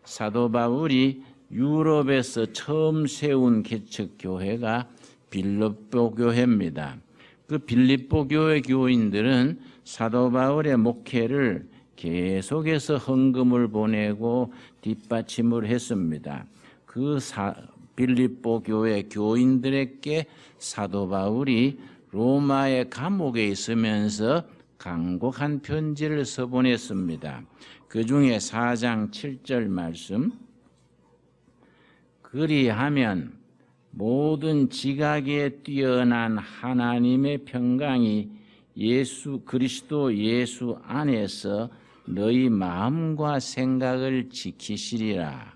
사도 바울이 유럽에서 처음 세운 개척 교회가 빌립보 교회입니다. 그 빌립보 교회 교인들은 사도 바울의 목회를 계속해서 헌금을 보내고 뒷받침을 했습니다. 그 빌립보 교회 교인들에게 사도 바울이 로마의 감옥에 있으면서 간곡한 편지를 써보냈습니다. 그 중에 4장 7절 말씀, 그리하면 모든 지각에 뛰어난 하나님의 평강이 그리스도 예수 안에서 너희 마음과 생각을 지키시리라.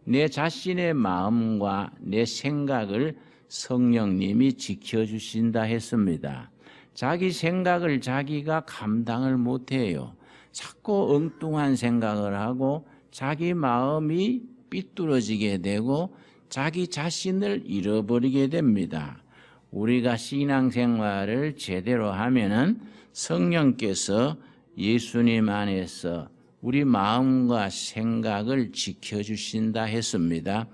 내 자신의 마음과 내 생각을 성령님이 지켜주신다 했습니다. 자기 생각을 자기가 감당을 못해요. 자꾸 엉뚱한 생각을 하고 자기 마음이 삐뚤어지게 되고 자기 자신을 잃어버리게 됩니다. 우리가 신앙생활을 제대로 하면은 성령께서 예수님 안에서 우리 마음과 생각을 지켜주신다 했습니다.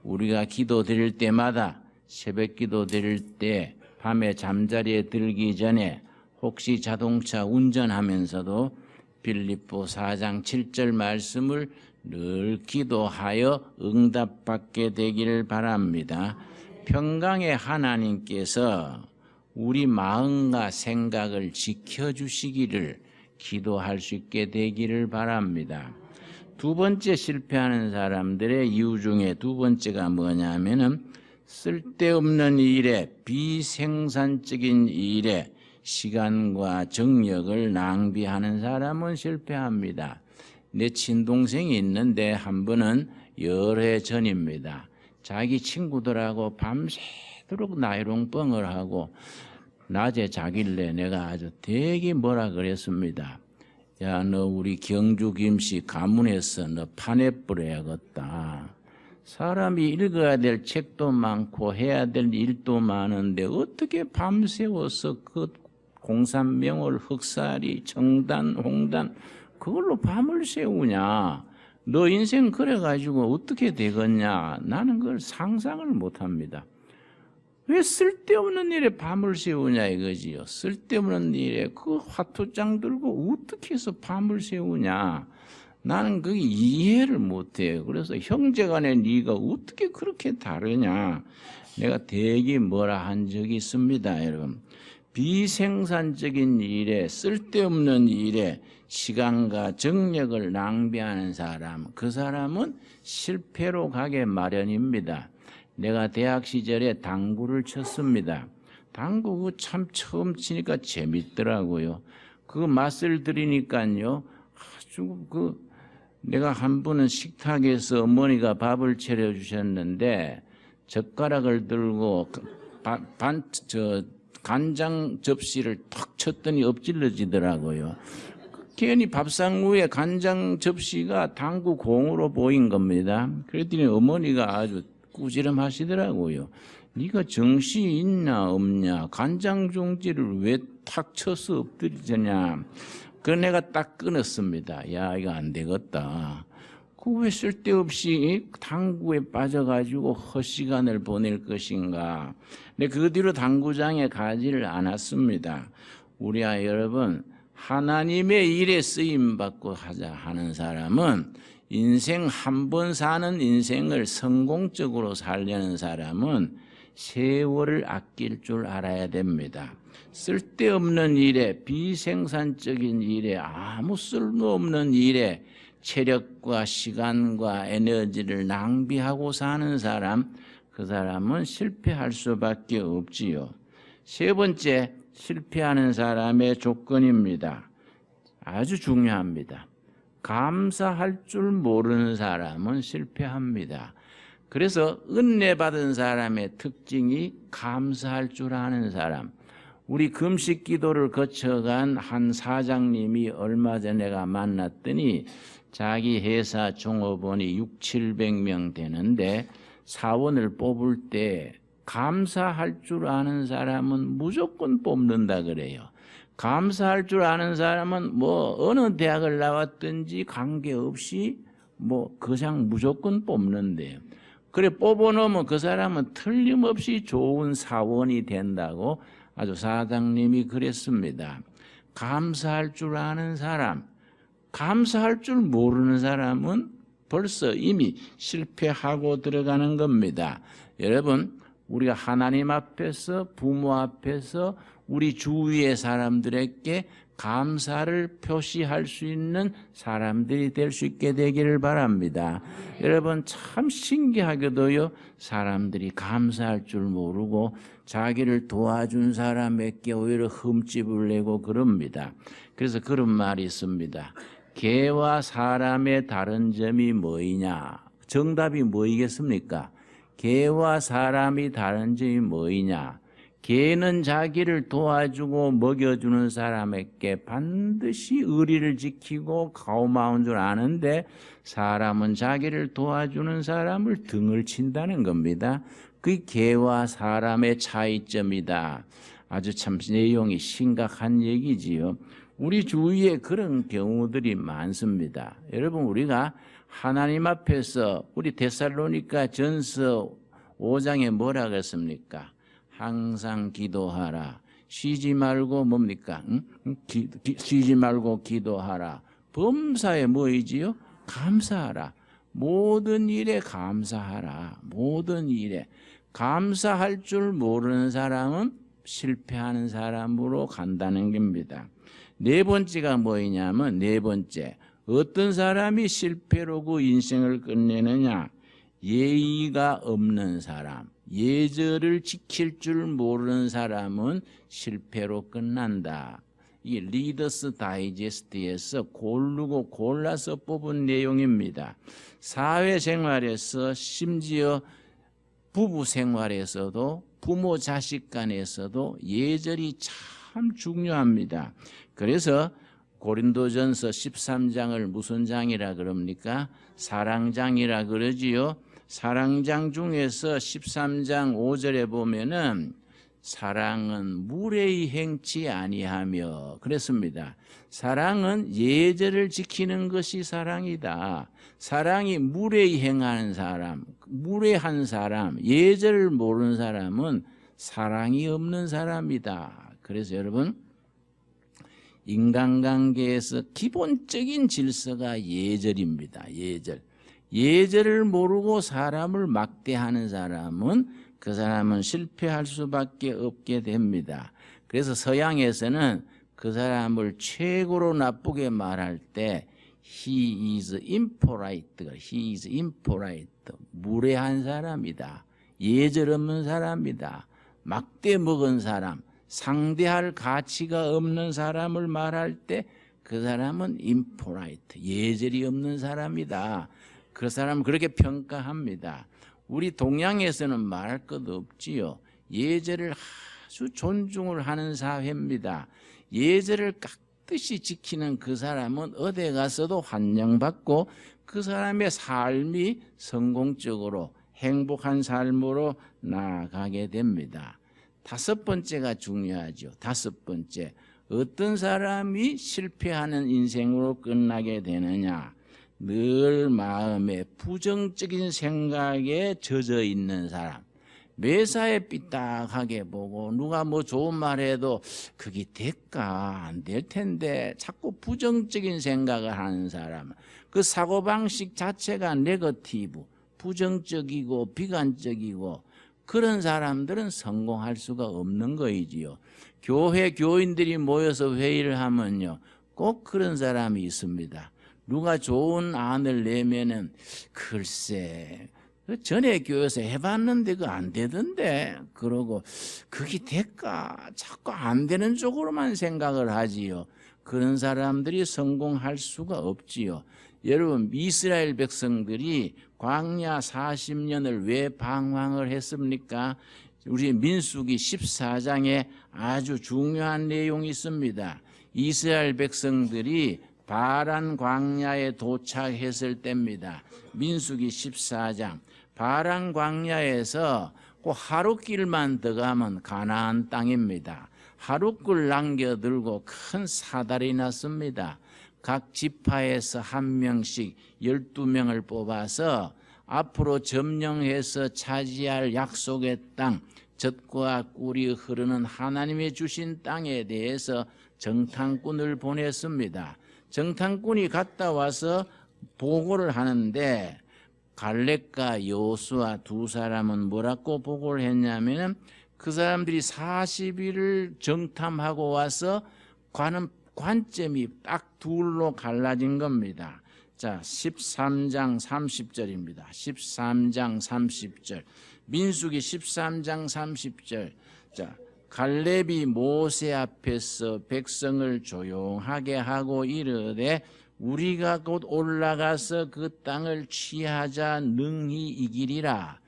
우리가 기도 드릴 때마다 새벽 기도 드릴 때 밤에 잠자리에 들기 전에 혹시 자동차 운전하면서도 빌립보 4장 7절 말씀을 늘 기도하여 응답받게 되기를 바랍니다. 평강의 하나님께서 우리 마음과 생각을 지켜주시기를 기도할 수 있게 되기를 바랍니다. 두 번째 실패하는 사람들의 이유 중에 두 번째가 뭐냐면은 쓸데없는 일에, 비생산적인 일에 시간과 정력을 낭비하는 사람은 실패합니다. 내 친동생이 있는데 한 번은 여러 해 전입니다. 자기 친구들하고 밤새도록 나이롱뻥을 하고 낮에 자길래 내가 아주 되게 뭐라 그랬습니다. 야, 너 우리 경주 김씨 가문에서 너 파내버려야겠다. 사람이 읽어야 될 책도 많고 해야 될 일도 많은데 어떻게 밤새워서 그 공산명월, 흑사리, 정단, 홍단 그걸로 밤을 새우냐. 너 인생 그래가지고 어떻게 되겠냐. 나는 그걸 상상을 못합니다. 왜 쓸데없는 일에 밤을 새우냐 이거지요. 쓸데없는 일에 그 화투장 들고 어떻게 해서 밤을 새우냐. 나는 그게 이해를 못해요. 그래서 형제간에 네가 어떻게 그렇게 다르냐. 내가 되게 뭐라 한 적이 있습니다, 여러분. 비생산적인 일에, 쓸데없는 일에 시간과 정력을 낭비하는 사람, 그 사람은 실패로 가게 마련입니다. 내가 대학 시절에 당구를 쳤습니다. 당구 참 처음 치니까 재밌더라고요. 그 맛을 들이니까요, 아주 내가 한 번은 식탁에서 어머니가 밥을 차려주셨는데 젓가락을 들고 간장 접시를 탁 쳤더니 엎질러지더라고요. 괜히 밥상 위에 간장 접시가 당구 공으로 보인 겁니다. 그랬더니 어머니가 아주 꾸지람하시더라고요. 네가 정신이 있냐 없냐, 간장 종지를 왜 탁 쳐서 엎드리느냐. 그 내가 딱 끊었습니다. 야, 이거 안 되겠다. 그 왜 쓸데없이 당구에 빠져가지고 헛시간을 보낼 것인가. 근데 그 뒤로 당구장에 가지를 않았습니다. 우리 여러분, 하나님의 일에 쓰임받고 하자 하는 사람은, 인생 한 번 사는 인생을 성공적으로 살려는 사람은 세월을 아낄 줄 알아야 됩니다. 쓸데없는 일에, 비생산적인 일에, 아무 쓸모없는 일에 체력과 시간과 에너지를 낭비하고 사는 사람, 그 사람은 실패할 수밖에 없지요. 세 번째, 실패하는 사람의 조건입니다. 아주 중요합니다. 감사할 줄 모르는 사람은 실패합니다. 그래서 은혜 받은 사람의 특징이 감사할 줄 아는 사람. 우리 금식 기도를 거쳐간 한 사장님이 얼마 전에 내가 만났더니 자기 회사 종업원이 600~700명 되는데 사원을 뽑을 때 감사할 줄 아는 사람은 무조건 뽑는다 그래요. 감사할 줄 아는 사람은 뭐 어느 대학을 나왔든지 관계없이 뭐 그냥 무조건 뽑는데요. 그래 뽑아놓으면 그 사람은 틀림없이 좋은 사원이 된다고 아주 사장님이 그랬습니다. 감사할 줄 아는 사람, 감사할 줄 모르는 사람은 벌써 이미 실패하고 들어가는 겁니다. 여러분, 우리가 하나님 앞에서, 부모 앞에서 우리 주위의 사람들에게 감사를 표시할 수 있는 사람들이 될 수 있게 되기를 바랍니다. 여러분, 참 신기하게도요, 사람들이 감사할 줄 모르고 자기를 도와준 사람에게 오히려 흠집을 내고 그럽니다. 그래서 그런 말이 있습니다. 개와 사람의 다른 점이 뭐이냐? 정답이 뭐이겠습니까? 개와 사람이 다른 점이 뭐이냐? 개는 자기를 도와주고 먹여주는 사람에게 반드시 의리를 지키고 고마운 줄 아는데, 사람은 자기를 도와주는 사람을 등을 친다는 겁니다. 그게 개와 사람의 차이점이다. 아주 참 내용이 심각한 얘기지요. 우리 주위에 그런 경우들이 많습니다. 여러분, 우리가 하나님 앞에서 우리 데살로니가 전서 5장에 뭐라 그랬습니까? 항상 기도하라. 쉬지 말고 뭡니까? 쉬지 말고 기도하라. 범사에 뭐이지요? 감사하라. 모든 일에 감사하라. 모든 일에. 감사할 줄 모르는 사람은 실패하는 사람으로 간다는 겁니다. 네 번째가 뭐이냐면, 네 번째, 어떤 사람이 실패로 그 인생을 끝내느냐? 예의가 없는 사람, 예절을 지킬 줄 모르는 사람은 실패로 끝난다. 이 리더스 다이제스트에서 고르고 골라서 뽑은 내용입니다. 사회생활에서, 심지어 부부생활에서도, 부모 자식 간에서도 예절이 참 중요합니다. 그래서 고린도전서 13장을 무슨 장이라 그럽니까? 사랑장이라 그러지요. 사랑장 중에서 13장 5절에 보면은 사랑은 무례히 행치 아니하며 그랬습니다. 사랑은 예절을 지키는 것이 사랑이다. 사랑이 무례히 행하는 사람, 무례한 사람, 예절을 모르는 사람은 사랑이 없는 사람이다. 그래서 여러분, 인간관계에서 기본적인 질서가 예절입니다. 예절. 예절을 모르고 사람을 막대하는 사람은 그 사람은 실패할 수밖에 없게 됩니다. 그래서 서양에서는 그 사람을 최고로 나쁘게 말할 때 he is impolite, he is impolite, 무례한 사람이다. 예절 없는 사람이다. 막대 먹은 사람, 상대할 가치가 없는 사람을 말할 때 그 사람은 impolite, 예절이 없는 사람이다. 그 사람은 그렇게 평가합니다. 우리 동양에서는 말할 것 없지요. 예절을 아주 존중을 하는 사회입니다. 예절을 깍듯이 지키는 그 사람은 어디 가서도 환영받고 그 사람의 삶이 성공적으로 행복한 삶으로 나아가게 됩니다. 다섯 번째가 중요하죠. 다섯 번째, 어떤 사람이 실패하는 인생으로 끝나게 되느냐? 늘 마음에 부정적인 생각에 젖어 있는 사람, 매사에 삐딱하게 보고 누가 뭐 좋은 말 해도 그게 될까 안 될 텐데 자꾸 부정적인 생각을 하는 사람, 그 사고방식 자체가 네거티브, 부정적이고 비관적이고 그런 사람들은 성공할 수가 없는 거이지요. 교회 교인들이 모여서 회의를 하면요, 꼭 그런 사람이 있습니다. 누가 좋은 안을 내면은 글쎄 전에 교회에서 해봤는데 그거 안 되던데, 그러고 그게 될까 자꾸 안 되는 쪽으로만 생각을 하지요. 그런 사람들이 성공할 수가 없지요. 여러분, 이스라엘 백성들이 광야 40년을 왜 방황을 했습니까? 우리 민수기 14장에 아주 중요한 내용이 있습니다. 이스라엘 백성들이 바란 광야에 도착했을 때입니다. 민수기 14장. 바란 광야에서 그 하룻길만 더 가면 가나안 땅입니다. 하룻길 남겨들고 큰 사달이 났습니다. 각 지파에서 한 명씩 12명을 뽑아서 앞으로 점령해서 차지할 약속의 땅, 젖과 꿀이 흐르는 하나님의 주신 땅에 대해서 정탐꾼을 보냈습니다. 정탐꾼이 갔다 와서 보고를 하는데 갈렙과 여호수아 두 사람은 뭐라고 보고를 했냐면 그 사람들이 40일을 정탐하고 와서 가는 관점이 딱 둘로 갈라진 겁니다. 자, 13장 30절입니다. 13장 30절. 민수기 13장 30절. 자, 갈렙이 모세 앞에서 백성을 조용하게 하고 이르되 우리가 곧 올라가서 그 땅을 취하자 능히 이기리라.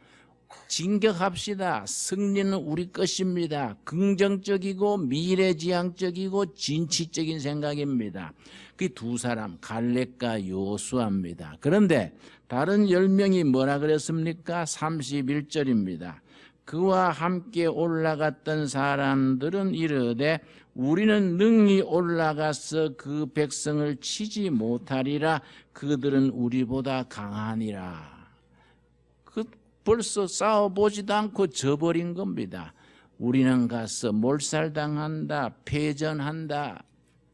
진격합시다. 승리는 우리 것입니다. 긍정적이고 미래지향적이고 진취적인 생각입니다. 그 두 사람 갈렙과 여호수아입니다. 그런데 다른 10명이 뭐라 그랬습니까? 31절입니다. 그와 함께 올라갔던 사람들은 이르되 우리는 능히 올라가서 그 백성을 치지 못하리라. 그들은 우리보다 강하니라. 벌써 싸워보지도 않고 져버린 겁니다. 우리는 가서 몰살당한다, 패전한다.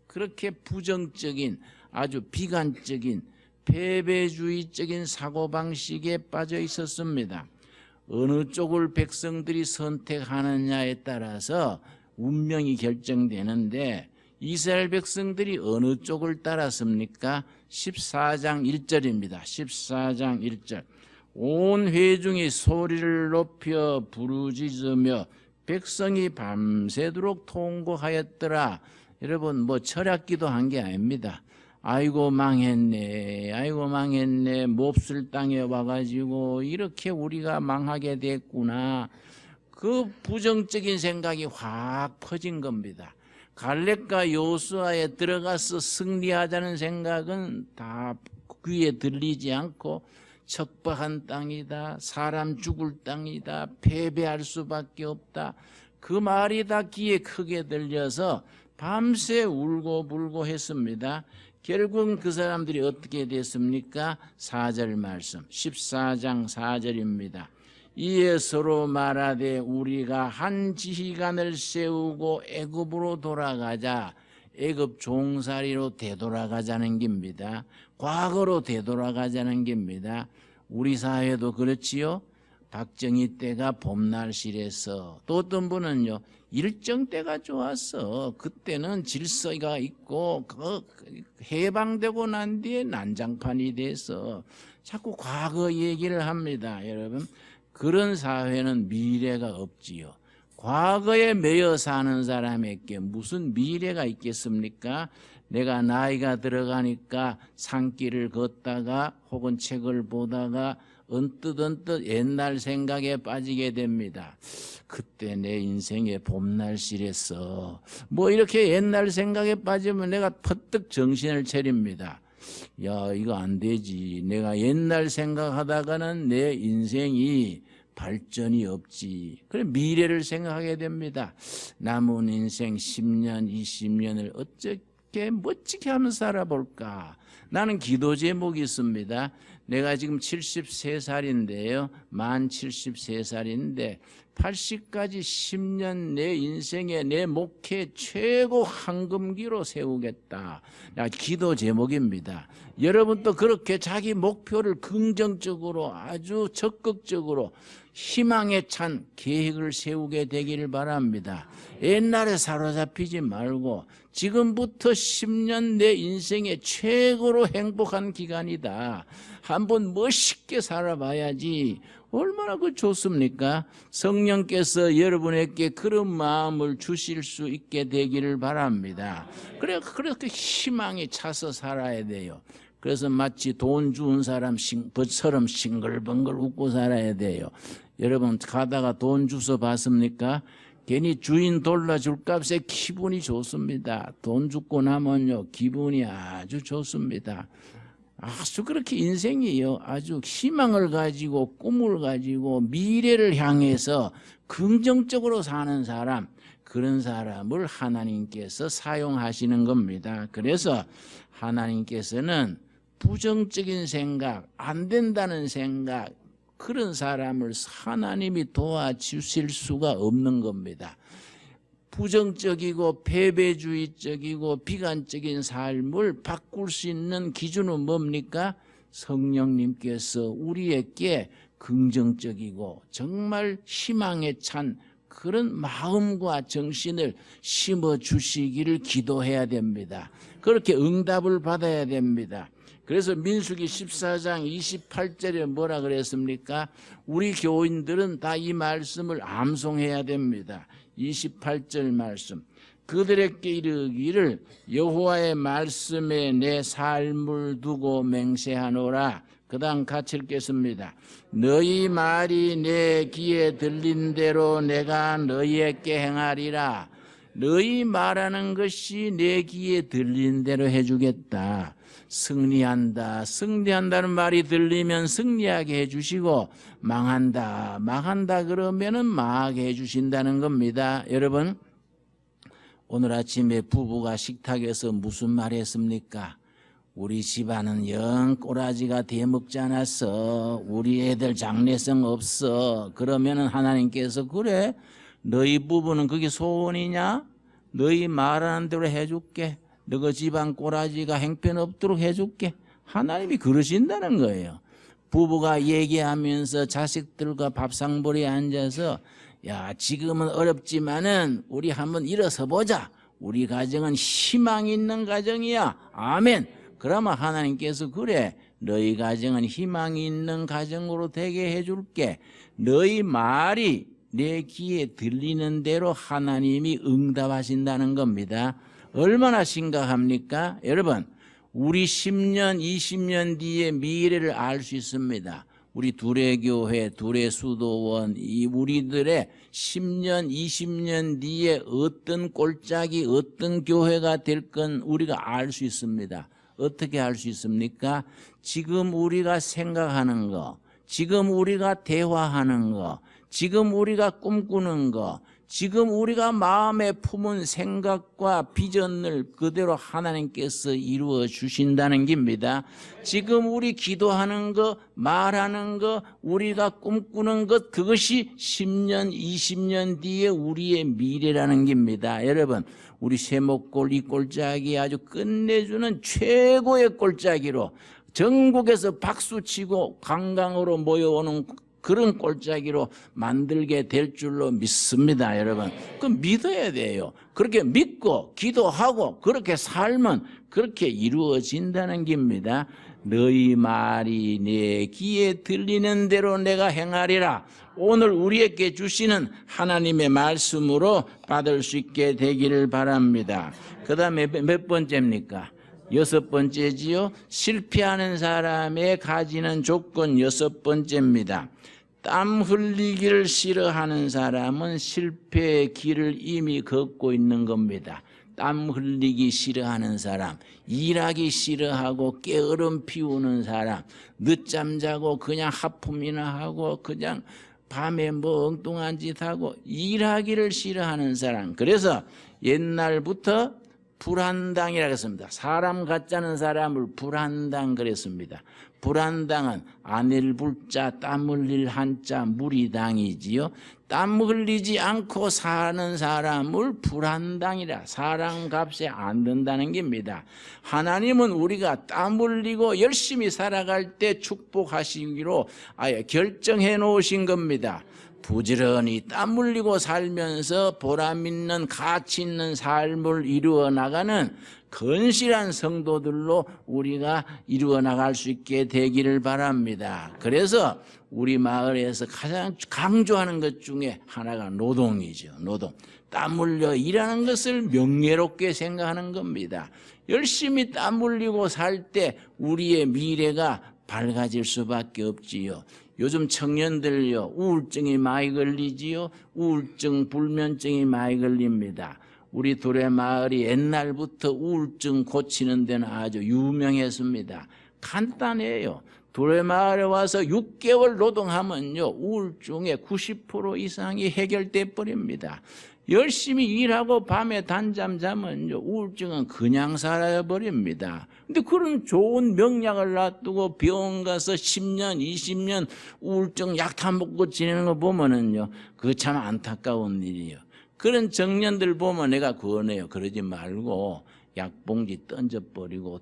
그렇게 부정적인 아주 비관적인 패배주의적인 사고방식에 빠져 있었습니다. 어느 쪽을 백성들이 선택하느냐에 따라서 운명이 결정되는데 이스라엘 백성들이 어느 쪽을 따랐습니까? 14장 1절입니다. 14장 1절. 온 회중이 소리를 높여 부르짖으며 백성이 밤새도록 통곡하였더라. 여러분 뭐 철학기도 한 게 아닙니다. 아이고 망했네, 아이고 망했네, 몹쓸 땅에 와가지고 이렇게 우리가 망하게 됐구나. 그 부정적인 생각이 확 퍼진 겁니다. 갈렙과 여호수아에 들어가서 승리하자는 생각은 다 귀에 들리지 않고 척박한 땅이다, 사람 죽을 땅이다, 패배할 수밖에 없다. 그 말이 다 귀에 크게 들려서 밤새 울고불고 했습니다. 결국은 그 사람들이 어떻게 됐습니까? 4절 말씀, 14장 4절입니다. 이에 서로 말하되 우리가 한 지휘관을 세우고 애굽으로 돌아가자. 애굽 종살이로 되돌아가자는 겁니다. 과거로 되돌아가자는 겁니다. 우리 사회도 그렇지요. 박정희 때가 봄날실에서 또 어떤 분은요 일정 때가 좋았어. 그때는 질서가 있고 해방되고 난 뒤에 난장판이 돼서 자꾸 과거 얘기를 합니다. 여러분 그런 사회는 미래가 없지요. 과거에 매여 사는 사람에게 무슨 미래가 있겠습니까? 내가 나이가 들어가니까 산길을 걷다가 혹은 책을 보다가 언뜻 옛날 생각에 빠지게 됩니다. 그때 내 인생의 봄날씨랬어. 뭐 이렇게 옛날 생각에 빠지면 내가 퍼뜩 정신을 차립니다. 야, 이거 안 되지. 내가 옛날 생각하다가는 내 인생이 발전이 없지. 그래 미래를 생각하게 됩니다. 남은 인생 10년, 20년을 어떻게 멋지게 하면서 살아볼까. 나는 기도 제목이 있습니다. 내가 지금 73살인데요. 만 73살인데 80까지 10년 내 인생에 내 목회 최고 황금기로 세우겠다. 기도 제목입니다. 여러분도 그렇게 자기 목표를 긍정적으로 아주 적극적으로 희망에 찬 계획을 세우게 되기를 바랍니다. 옛날에 사로잡히지 말고 지금부터 10년 내 인생의 최고로 행복한 기간이다. 한번 멋있게 살아봐야지. 얼마나 좋습니까? 성령께서 여러분에게 그런 마음을 주실 수 있게 되기를 바랍니다. 그렇게 희망에 차서 살아야 돼요. 그래서 마치 돈 주운 사람처럼 싱글벙글 웃고 살아야 돼요. 여러분 가다가 돈 주워 봤습니까? 괜히 주인 돌려줄 값에 기분이 좋습니다. 돈 주고 나면요 기분이 아주 좋습니다. 아주 그렇게 인생이요 아주 희망을 가지고 꿈을 가지고 미래를 향해서 긍정적으로 사는 사람, 그런 사람을 하나님께서 사용하시는 겁니다. 그래서 하나님께서는 부정적인 생각, 안 된다는 생각, 그런 사람을 하나님이 도와주실 수가 없는 겁니다. 부정적이고 패배주의적이고 비관적인 삶을 바꿀 수 있는 기준은 뭡니까? 성령님께서 우리에게 긍정적이고 정말 희망에 찬 그런 마음과 정신을 심어주시기를 기도해야 됩니다. 그렇게 응답을 받아야 됩니다. 그래서 민수기 14장 28절에 뭐라 그랬습니까? 우리 교인들은 다 이 말씀을 암송해야 됩니다. 28절 말씀. 그들에게 이르기를 여호와의 말씀에 내 삶을 두고 맹세하노라. 그 다음 같이 읽겠습니다. 너희 말이 내 귀에 들린 대로 내가 너희에게 행하리라. 너희 말하는 것이 내 귀에 들린 대로 해주겠다. 승리한다는 말이 들리면 승리하게 해주시고 망한다 그러면은 망하게 해주신다는 겁니다. 여러분, 오늘 아침에 부부가 식탁에서 무슨 말 했습니까? 우리 집안은 영 꼬라지가 대먹지 않았어. 우리 애들 장래성 없어. 그러면은 하나님께서 그래? 너희 부부는 그게 소원이냐? 너희 말하는 대로 해줄게. 너희 집안 꼬라지가 형편없도록 해줄게. 하나님이 그러신다는 거예요. 부부가 얘기하면서 자식들과 밥상벌이에 앉아서 야, 지금은 어렵지만은 우리 한번 일어서 보자. 우리 가정은 희망 있는 가정이야. 아멘. 그러면 하나님께서 그래, 너희 가정은 희망이 있는 가정으로 되게 해줄게. 너희 말이 내 귀에 들리는 대로 하나님이 응답하신다는 겁니다. 얼마나 심각합니까? 여러분, 우리 10년, 20년 뒤의 미래를 알 수 있습니다. 우리 두레교회, 두레수도원, 이 우리들의 10년, 20년 뒤에 어떤 꼴짝이, 어떤 교회가 될 건 우리가 알 수 있습니다. 어떻게 알 수 있습니까? 지금 우리가 생각하는 거, 지금 우리가 대화하는 거, 지금 우리가 꿈꾸는 거, 지금 우리가 마음에 품은 생각과 비전을 그대로 하나님께서 이루어 주신다는 겁니다. 지금 우리 기도하는 거, 말하는 거, 우리가 꿈꾸는 것, 그것이 10년, 20년 뒤에 우리의 미래라는 겁니다. 여러분, 우리 세목골 이 꼴짝이 아주 끝내주는 최고의 꼴짝이로 전국에서 박수치고 관광으로 모여오는 그런 꼴짜기로 만들게 될 줄로 믿습니다, 여러분. 그 믿어야 돼요. 그렇게 믿고 기도하고 그렇게 살면 그렇게 이루어진다는 겁니다. 너희 말이 내 귀에 들리는 대로 내가 행하리라. 오늘 우리에게 주시는 하나님의 말씀으로 받을 수 있게 되기를 바랍니다. 그 다음에 몇 번째입니까? 6번째지요. 실패하는 사람의 가지는 조건 6번째입니다. 땀 흘리기를 싫어하는 사람은 실패의 길을 이미 걷고 있는 겁니다. 땀 흘리기 싫어하는 사람, 일하기 싫어하고 게으름 피우는 사람, 늦잠 자고 그냥 하품이나 하고 그냥 밤에 뭐 엉뚱한 짓 하고 일하기를 싫어하는 사람. 그래서 옛날부터 불한당이라고 했습니다. 사람 같지 않은 사람을 불한당 그랬습니다. 불한당은 안일 불자 땀 흘릴 한자 무리당이지요. 땀 흘리지 않고 사는 사람을 불한당이라, 사람 값에 안 든다는 겁니다. 하나님은 우리가 땀 흘리고 열심히 살아갈 때 축복하시기로 아예 결정해 놓으신 겁니다. 부지런히 땀 흘리고 살면서 보람 있는 가치 있는 삶을 이루어 나가는 건실한 성도들로 우리가 이루어 나갈 수 있게 되기를 바랍니다. 그래서 우리 마을에서 가장 강조하는 것 중에 하나가 노동이죠. 노동. 땀 흘려 일하는 것을 명예롭게 생각하는 겁니다. 열심히 땀 흘리고 살 때 우리의 미래가 밝아질 수밖에 없지요. 요즘 청년들요, 우울증이 많이 걸리지요. 우울증, 불면증이 많이 걸립니다. 우리 두레마을이 옛날부터 우울증 고치는 데는 아주 유명했습니다. 간단해요. 둘의 마을에 와서 6개월 노동하면요, 우울증의 90% 이상이 해결돼 버립니다. 열심히 일하고 밤에 단잠 자면요, 우울증은 그냥 사라져 버립니다. 근데 그런 좋은 명약을 놔두고 병원 가서 10년, 20년 우울증 약타 먹고 지내는 거 보면은요, 그거 참 안타까운 일이에요. 그런 청년들 보면 내가 권해요. 그러지 말고 약봉지 던져버리고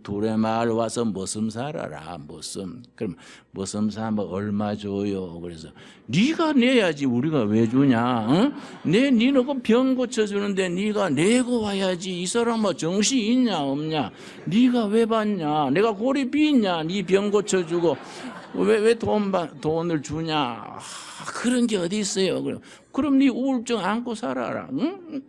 둘의 마을 와서 머슴 살아라. 머슴. 그럼 머슴 사면 얼마 줘요? 그래서 네가 내야지 우리가 왜 주냐? 응? 니는 그 병 고쳐주는데 네가 내고 와야지. 이 사람은 정신 있냐 없냐? 네가 왜 받냐? 내가 골이 비있냐? 네 병 고쳐주고 왜 돈을 주냐? 그런 게 어디 있어요? 그럼 네 우울증 안고 살아라. 응?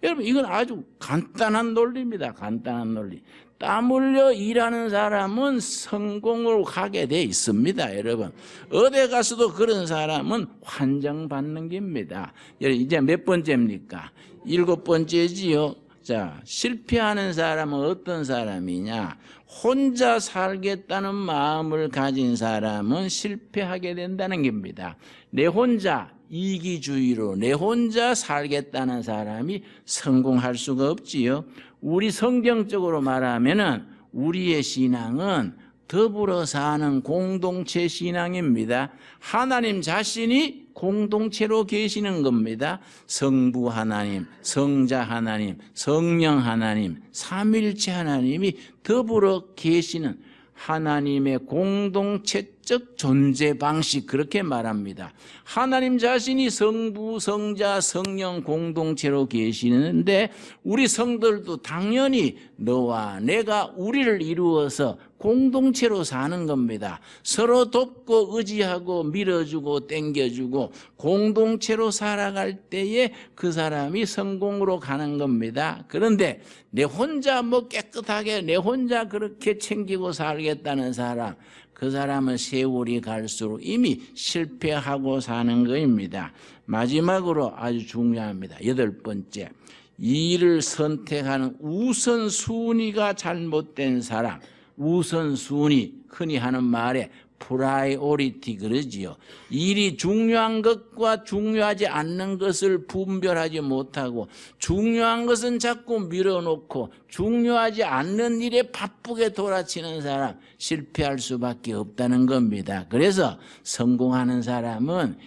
여러분, 이건 아주 간단한 논리입니다. 간단한 논리. 땀 흘려 일하는 사람은 성공으로 가게 돼 있습니다. 여러분, 어디 가서도 그런 사람은 환정받는 겁니다. 이제 몇 번째입니까? 7번째지요. 자, 실패하는 사람은 어떤 사람이냐? 혼자 살겠다는 마음을 가진 사람은 실패하게 된다는 겁니다. 내 혼자 이기주의로 내 혼자 살겠다는 사람이 성공할 수가 없지요. 우리 성경적으로 말하면은 우리의 신앙은 더불어 사는 공동체 신앙입니다. 하나님 자신이 공동체로 계시는 겁니다. 성부 하나님, 성자 하나님, 성령 하나님, 삼위일체 하나님이 더불어 계시는 하나님의 공동체적 존재 방식, 그렇게 말합니다. 하나님 자신이 성부, 성자, 성령 공동체로 계시는데 우리 성들도 당연히 너와 내가 우리를 이루어서 공동체로 사는 겁니다. 서로 돕고 의지하고 밀어주고 땡겨주고 공동체로 살아갈 때에 그 사람이 성공으로 가는 겁니다. 그런데 내 혼자 깨끗하게 내 혼자 그렇게 챙기고 살겠다는 사람, 그 사람은 세월이 갈수록 이미 실패하고 사는 것입니다. 마지막으로 아주 중요합니다. 8번째, 일을 선택하는 우선순위가 잘못된 사람. 우선순위, 흔히 하는 말에 프라이오리티 그러지요. 일이 중요한 것과 중요하지 않는 것을 분별하지 못하고 중요한 것은 자꾸 밀어놓고 중요하지 않는 일에 바쁘게 돌아치는 사람, 실패할 수밖에 없다는 겁니다. 그래서 성공하는 사람은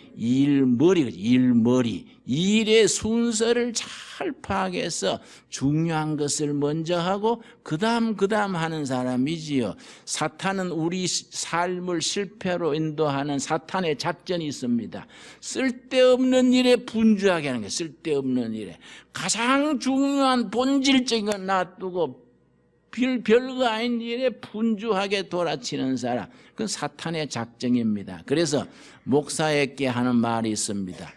일의 순서를 잘 파악해서 중요한 것을 먼저 하고 그 다음 하는 사람이지요. 사탄은 우리 삶을 실패로 인도하는 사탄의 작전이 있습니다. 쓸데없는 일에 분주하게 하는 거예요. 쓸데없는 일에 가장 중요한 본질적인 건 놔두고 별거 아닌 일에 분주하게 돌아치는 사람, 그건 사탄의 작정입니다. 그래서 목사에게 하는 말이 있습니다.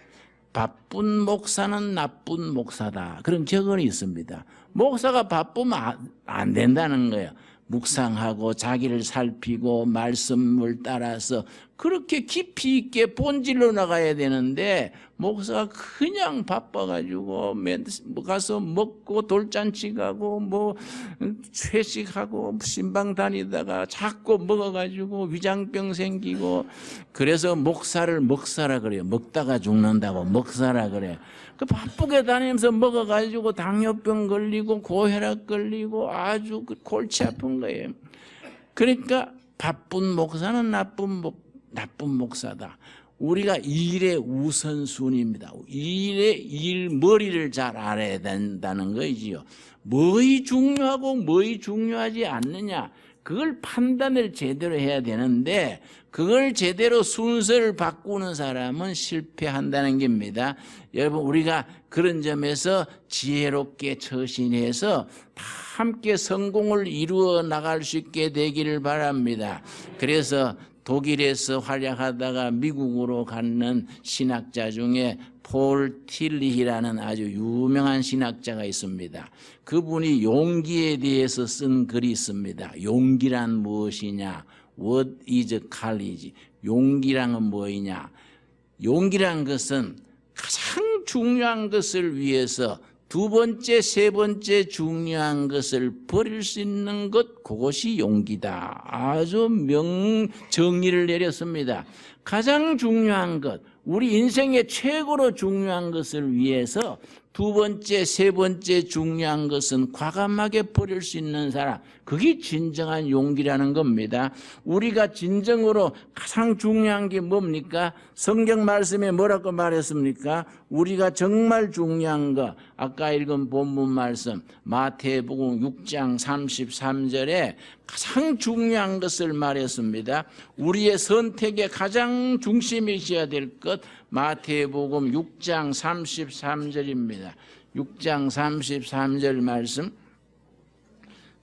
바쁜 목사는 나쁜 목사다, 그런 격언이 있습니다. 목사가 바쁘면 안 된다는 거예요. 묵상하고 자기를 살피고 말씀을 따라서 그렇게 깊이 있게 본질로 나가야 되는데 목사가 그냥 바빠가지고 가서 먹고 돌잔치 가고 회식하고 신방 다니다가 자꾸 먹어가지고 위장병 생기고, 그래서 목사를 먹사라 그래요. 먹다가 죽는다고 먹사라 그래요. 그 바쁘게 다니면서 먹어가지고 당뇨병 걸리고 고혈압 걸리고 아주 골치 아픈 거예요. 그러니까 바쁜 목사는 나쁜 목사다. 우리가 일의 우선순위입니다. 일머리를 잘 알아야 된다는 거지요. 뭐이 중요하고 뭐이 중요하지 않느냐, 그걸 판단을 제대로 해야 되는데 그걸 제대로 순서를 바꾸는 사람은 실패한다는 겁니다. 여러분, 우리가 그런 점에서 지혜롭게 처신해서 다 함께 성공을 이루어 나갈 수 있게 되기를 바랍니다. 그래서 독일에서 활약하다가 미국으로 가는 신학자 중에 폴 틸리히라는 아주 유명한 신학자가 있습니다. 그분이 용기에 대해서 쓴 글이 있습니다. 용기란 무엇이냐? What is courage? 용기란 뭐이냐? 용기란 것은 가장 중요한 것을 위해서 두 번째, 세 번째 중요한 것을 버릴 수 있는 것, 그것이 용기다. 아주 정의를 내렸습니다. 가장 중요한 것, 우리 인생의 최고로 중요한 것을 위해서 두 번째, 세 번째 중요한 것은 과감하게 버릴 수 있는 사람, 그게 진정한 용기라는 겁니다. 우리가 진정으로 가장 중요한 게 뭡니까? 성경 말씀에 뭐라고 말했습니까? 우리가 정말 중요한 거, 아까 읽은 본문 말씀 마태복음 6장 33절에 가장 중요한 것을 말했습니다. 우리의 선택의 가장 중심이 있어야 될 것, 마태복음 6장 33절입니다. 6장 33절 말씀.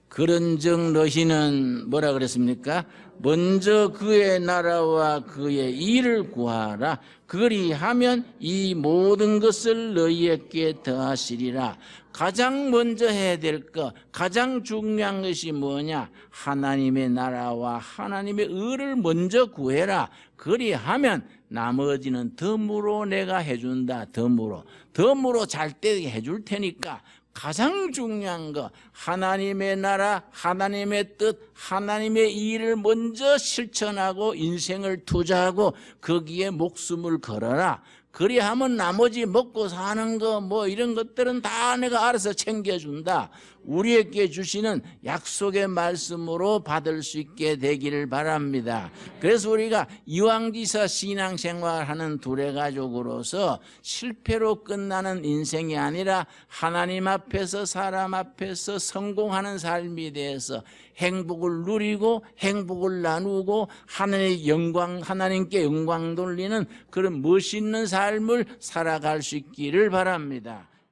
그런즉 너희는 뭐라 그랬습니까? 먼저 그의 나라와 그의 일을 구하라. 그리하면 이 모든 것을 너희에게 더하시리라. 가장 먼저 해야 될 것, 가장 중요한 것이 뭐냐? 하나님의 나라와 하나님의 의를 먼저 구해라. 그리하면 나머지는 덤으로 내가 해준다. 덤으로 잘 때 해줄 테니까 가장 중요한 거, 하나님의 나라, 하나님의 뜻, 하나님의 일을 먼저 실천하고 인생을 투자하고 거기에 목숨을 걸어라. 그리하면 나머지 먹고 사는 거 뭐 이런 것들은 다 내가 알아서 챙겨준다. 우리에게 주시는 약속의 말씀으로 받을 수 있게 되기를 바랍니다. 그래서 우리가 이왕지사 신앙생활하는 두레가족으로서 실패로 끝나는 인생이 아니라 하나님 앞에서 사람 앞에서 성공하는 삶이 대해서 행복을 누리고 행복을 나누고 하나님께 영광 돌리는 그런 멋있는 삶을 살아갈 수 있기를 바랍니다.